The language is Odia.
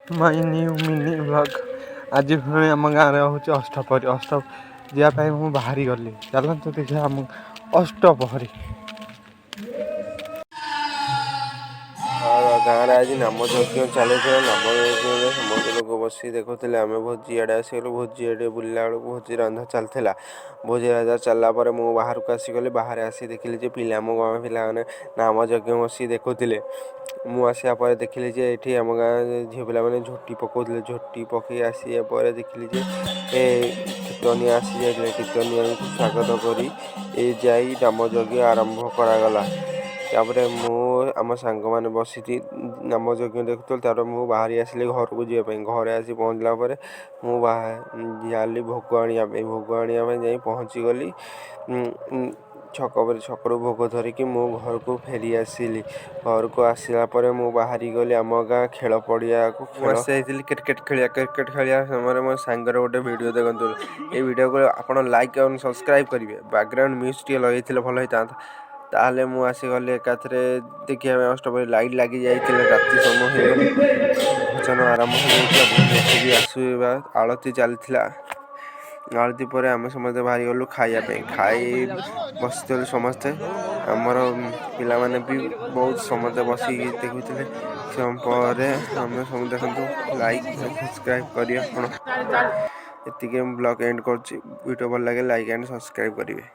ମାଇ ନ୍ୟୁ ମିନି ବ୍ଲଗ୍। ଆଜି ପୁଣି ଆମ ଗାଁରେ ହେଉଛି ଅଷ୍ଟପ୍ରହରୀ। ଯିବା ପାଇଁ ମୁଁ ବାହାରି ଗଲି। ଚାଲନ୍ତୁ ଦେଖିବା ଆମ ଅଷ୍ଟପ୍ରହରୀ। ଗାଁରେ ଆଜି ନାମଯଜ୍ଞ ଚାଲିଥିଲା। ନାମଯଜ୍ଞରେ ସମସ୍ତ ଲୋକ ବସି ଦେଖୁଥିଲେ। ଆମେ ଭୋଜି ଆଡ଼େ ଆସିଗଲୁ। ଭୋଜି ଆଡ଼େ ବୁଲିଲା ବେଳକୁ ଭୋଜି ରନ୍ଧା ଚାଲିଥିଲା। ଭୋଜି ରନ୍ଧା ଚାଲିଲା ପରେ ମୁଁ ବାହାରକୁ ଆସିଗଲି। ବାହାରେ ଆସି ଦେଖିଲି ଯେ ଆମ ଗାଁ ପିଲାମାନେ ନାମଯଜ୍ଞ ବସି ଦେଖୁଥିଲେ। ମୁଁ ଆସିବା ପରେ ଦେଖିଲି ଯେ ଏଠି ଆମ ଗାଁ ଝିଅ ପିଲାମାନେ ଝୋଟି ପକାଉଥିଲେ। ଝୋଟି ପକାଇ ଆସିବା ପରେ ଦେଖିଲି ଯେ କୀର୍ତ୍ତନିଆ ଆସିଯାଇଥିଲେ। କୀର୍ତ୍ତନିଆଙ୍କୁ ସ୍ୱାଗତ କରି ଯାଇ ନାମଯଜ୍ଞ ଆରମ୍ଭ କରାଗଲା। ତାପରେ ମୁଁ ଆମ ସାଙ୍ଗମାନେ ବସିକି ନାମଯଜ୍ଞ ଦେଖୁଥିଲି। ତାପରେ ମୁଁ ବାହାରି ଆସିଲି ଘରକୁ ଯିବା ପାଇଁ। ଘରେ ଆସି ପହଞ୍ଚିଲା ପରେ ମୁଁ ଯାଲି ଭୋଗ ଆଣିବା ପାଇଁ। ଭୋଗ ଆଣିବା ପାଇଁ ଯାଇ ପହଞ୍ଚିଗଲି ଛକରୁ ଭୋଗ ଧରିକି ମୁଁ ଘରକୁ ଫେରି ଆସିଲି। ଘରକୁ ଆସିଲା ପରେ ମୁଁ ବାହାରି ଗଲି ଆମ ଗାଁ ଖେଳ ପଡ଼ିଆକୁ। ମୁଁ ଆସିଯାଇଥିଲି କ୍ରିକେଟ୍ ଖେଳିବା ସମୟରେ ମୋ ସାଙ୍ଗର ଗୋଟେ ଭିଡ଼ିଓ ଦେଖନ୍ତୁ। ଏଇ ଭିଡ଼ିଓକୁ ଆପଣ ଲାଇକ୍ ଏବଂ ସବସ୍କ୍ରାଇବ୍ କରିବେ। ବ୍ୟାକ୍ଗ୍ରାଉଣ୍ଡ ମ୍ୟୁଜିକ୍ ଟିକେ ଲଗାଇଥିଲେ ଭଲ ହେଇଥାନ୍ତା। ତାହେଲେ ମୁଁ ଆସିଗଲି ଏକାଥରେ ଦେଖିବା ପାଇଁ ଅଷ୍ଟପ୍ରହରୀ। ଲାଇଟ୍ ଲାଗି ଯାଇଥିଲା। ରାତି ସମୟ ହେଇଗଲା। ଭୋଜନ ଆରମ୍ଭ ହୋଇଯାଇଥିଲା। ବହୁତ ଲୋକ ବି ଆସିବା। ଆଳତି ଚାଲିଥିଲା। ଆଳତି ପରେ ଆମେ ସମସ୍ତେ ବାହାରିଗଲୁ ଖାଇବା ପାଇଁ। ଖାଇ ବସିଥିଲୁ ସମସ୍ତେ। ଆମର ପିଲାମାନେ ବି ବହୁତ ସମସ୍ତେ ବସିକି ଦେଖୁଥିଲେ। କିଛି ସମୟ ପରେ ଆମେ ସମସ୍ତେ ଦେଖନ୍ତୁ ଲାଇକ୍ ସବସ୍କ୍ରାଇବ୍ କରିବେ ଆପଣ। ଏତିକି ମୁଁ ବ୍ଲଗ୍ ଏଣ୍ଡ କରୁଛି। ଭିଡ଼ିଓ ଭଲ ଲାଗେ ଲାଇକ୍ ଆଣ୍ଡ ସବସ୍କ୍ରାଇବ୍ କରିବେ।